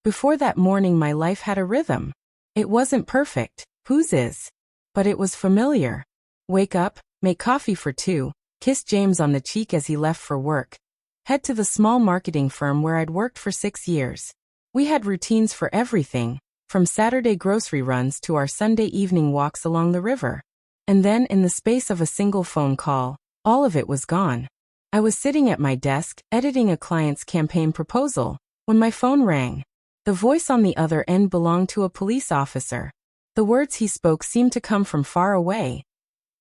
Before that morning my life had a rhythm. It wasn't perfect, whose is? But it was familiar. Wake up, make coffee for two, kiss James on the cheek as he left for work. Head to the small marketing firm where I'd worked for 6 years. We had routines for everything, from Saturday grocery runs to our Sunday evening walks along the river. And then, in the space of a single phone call, all of it was gone. I was sitting at my desk, editing a client's campaign proposal, when my phone rang. The voice on the other end belonged to a police officer. The words he spoke seemed to come from far away.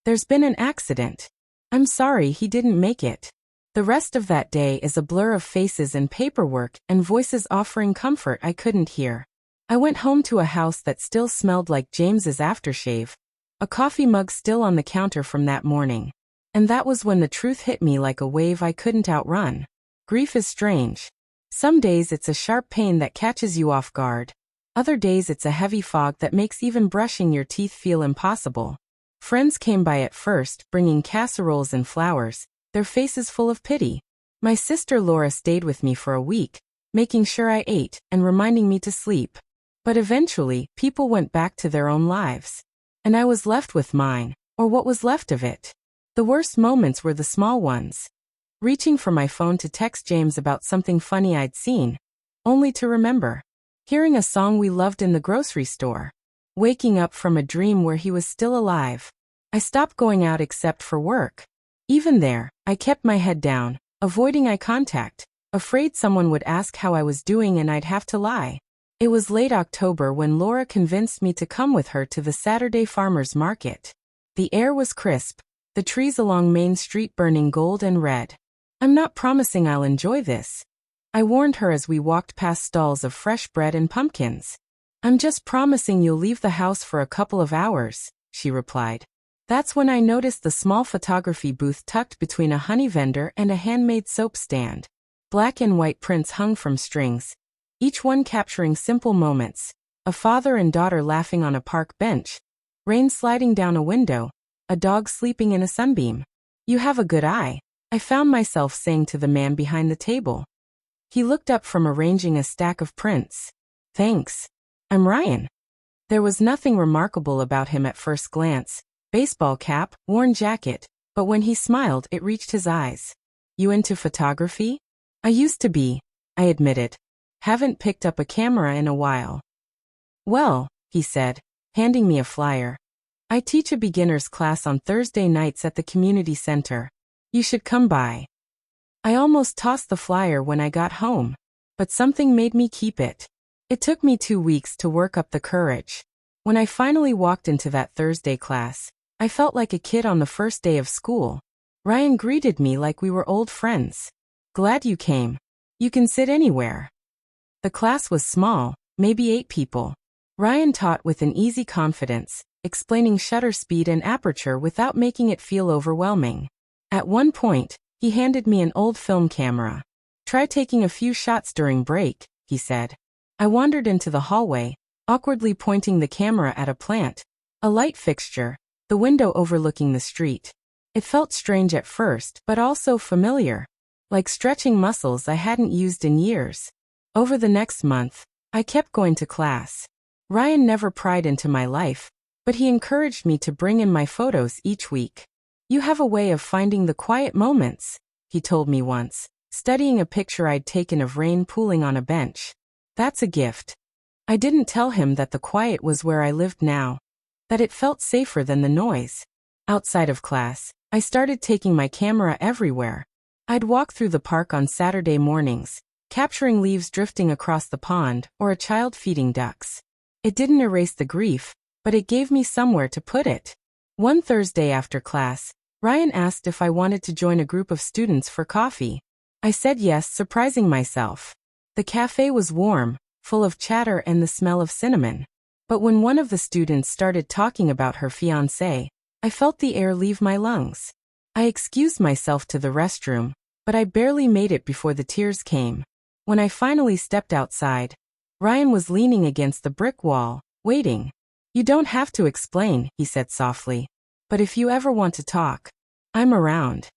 "There's been an accident. I'm sorry he didn't make it." The rest of that day is a blur of faces and paperwork and voices offering comfort I couldn't hear. I went home to a house that still smelled like James's aftershave, a coffee mug still on the counter from that morning. And that was when the truth hit me like a wave I couldn't outrun. Grief is strange. Some days it's a sharp pain that catches you off guard. Other days it's a heavy fog that makes even brushing your teeth feel impossible. Friends came by at first, bringing casseroles and flowers, their faces full of pity. My sister Laura stayed with me for a week, making sure I ate and reminding me to sleep. But eventually, people went back to their own lives. And I was left with mine, or what was left of it. The worst moments were the small ones. Reaching for my phone to text James about something funny I'd seen, only to remember. Hearing a song we loved in the grocery store. Waking up from a dream where he was still alive. I stopped going out except for work. Even there, I kept my head down, avoiding eye contact, afraid someone would ask how I was doing and I'd have to lie. It was late October when Laura convinced me to come with her to the Saturday farmers market. The air was crisp, the trees along Main Street burning gold and red. "I'm not promising I'll enjoy this," I warned her as we walked past stalls of fresh bread and pumpkins. "I'm just promising you'll leave the house for a couple of hours," she replied. That's when I noticed the small photography booth tucked between a honey vendor and a handmade soap stand. Black and white prints hung from strings, each one capturing simple moments. A father and daughter laughing on a park bench, rain sliding down a window, a dog sleeping in a sunbeam. "You have a good eye," I found myself saying to the man behind the table. He looked up from arranging a stack of prints. "Thanks. I'm Ryan." There was nothing remarkable about him at first glance. Baseball cap, worn jacket, but when he smiled it reached his eyes. "You into photography?" "I used to be," I admitted. "Haven't picked up a camera in a while." "Well," he said, handing me a flyer. "I teach a beginner's class on Thursday nights at the community center. You should come by." I almost tossed the flyer when I got home, but something made me keep it. It took me 2 weeks to work up the courage. When I finally walked into that Thursday class, I felt like a kid on the first day of school. Ryan greeted me like we were old friends. "Glad you came. You can sit anywhere." The class was small, maybe 8 people. Ryan taught with an easy confidence, explaining shutter speed and aperture without making it feel overwhelming. At one point, he handed me an old film camera. "Try taking a few shots during break," he said. I wandered into the hallway, awkwardly pointing the camera at a plant, a light fixture, the window overlooking the street. It felt strange at first, but also familiar, like stretching muscles I hadn't used in years. Over the next month, I kept going to class. Ryan never pried into my life, but he encouraged me to bring in my photos each week. "You have a way of finding the quiet moments," he told me once, studying a picture I'd taken of rain pooling on a bench. "That's a gift." I didn't tell him that the quiet was where I lived now, that it felt safer than the noise. Outside of class, I started taking my camera everywhere. I'd walk through the park on Saturday mornings, capturing leaves drifting across the pond or a child feeding ducks. It didn't erase the grief, but it gave me somewhere to put it. One Thursday after class, Ryan asked if I wanted to join a group of students for coffee. I said yes, surprising myself. The cafe was warm, full of chatter and the smell of cinnamon. But when one of the students started talking about her fiancé, I felt the air leave my lungs. I excused myself to the restroom, but I barely made it before the tears came. When I finally stepped outside, Ryan was leaning against the brick wall, waiting. "You don't have to explain," he said softly. "But if you ever want to talk, I'm around."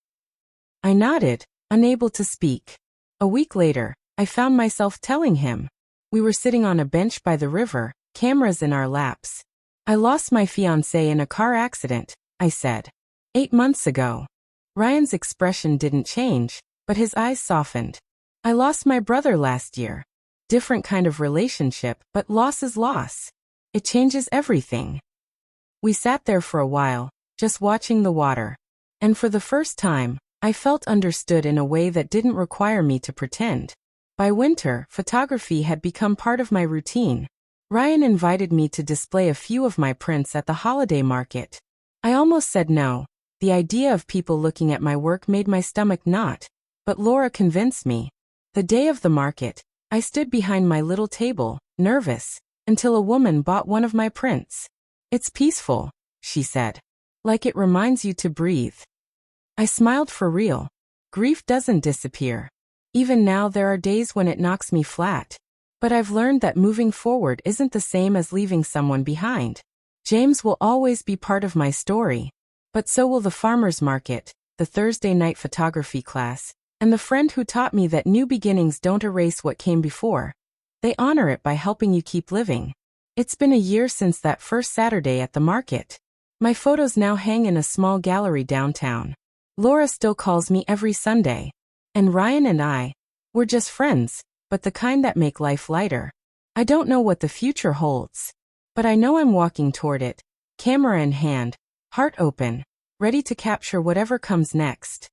I nodded, unable to speak. A week later, I found myself telling him, We were sitting on a bench by the river, cameras in our laps. I lost my fiancé in a car accident, I said. 8 months ago. Ryan's expression didn't change, but his eyes softened. I lost my brother last year. Different kind of relationship, but loss is loss. It changes everything. We sat there for a while, just watching the water. And for the first time, I felt understood in a way that didn't require me to pretend. By winter, photography had become part of my routine. Ryan invited me to display a few of my prints at the holiday market. I almost said no. The idea of people looking at my work made my stomach knot. But Laura convinced me. The day of the market, I stood behind my little table, nervous, until a woman bought one of my prints. It's peaceful, she said. Like it reminds you to breathe. I smiled for real. Grief doesn't disappear. Even now there are days when it knocks me flat. But I've learned that moving forward isn't the same as leaving someone behind. James will always be part of my story. But so will the farmer's market, the Thursday night photography class, and the friend who taught me that new beginnings don't erase what came before. They honor it by helping you keep living. It's been a year since that first Saturday at the market. My photos now hang in a small gallery downtown. Laura still calls me every Sunday. And Ryan and I, we're just friends, but the kind that make life lighter. I don't know what the future holds. But I know I'm walking toward it, camera in hand, heart open, ready to capture whatever comes next.